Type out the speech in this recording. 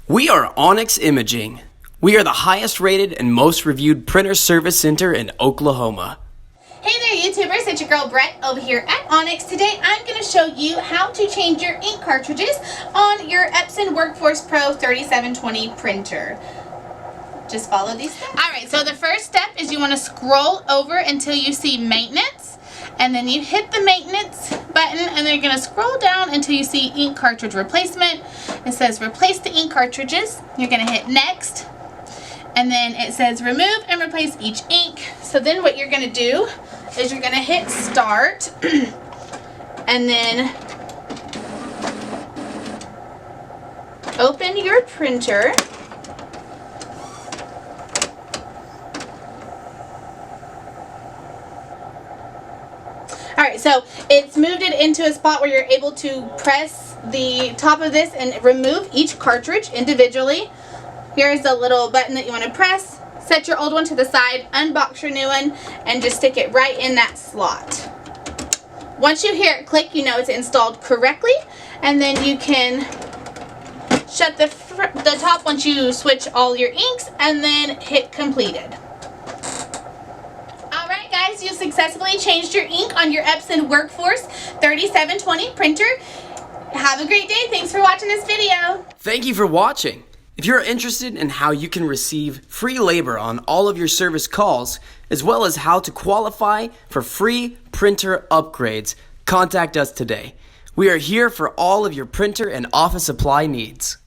We are Onyx Imaging. We are the highest rated and most reviewed printer service center in Oklahoma. Hey there YouTubers, it's your girl Brett over here at Onyx. Today I'm going to show you how to change your ink cartridges on your Epson WorkForce Pro 3720 printer. Just follow these steps. Alright, so the first step is you want to scroll over until you see maintenance, and then you hit the maintenance button, and then you're going to scroll down until you see ink cartridge replacement. It says replace the ink cartridges. You're going to hit next, and then it says remove and replace each ink. So then what you're going to do is you're going to hit start and then open your printer. Alright, so it's moved it into a spot where you're able to press the top of this and remove each cartridge individually. Here's the little button that you want to press. Set your old one to the side, unbox your new one, and just stick it right in that slot. Once you hear it click, you know it's installed correctly, and then you can shut the top once you switch all your inks, and then hit completed. Alright guys, you successfully changed your ink on your Epson WorkForce 3720 printer. Have a great day. Thanks for watching this video. Thank you for watching. If you're interested in how you can receive free labor on all of your service calls, as well as how to qualify for free printer upgrades, contact us today. We are here for all of your printer and office supply needs.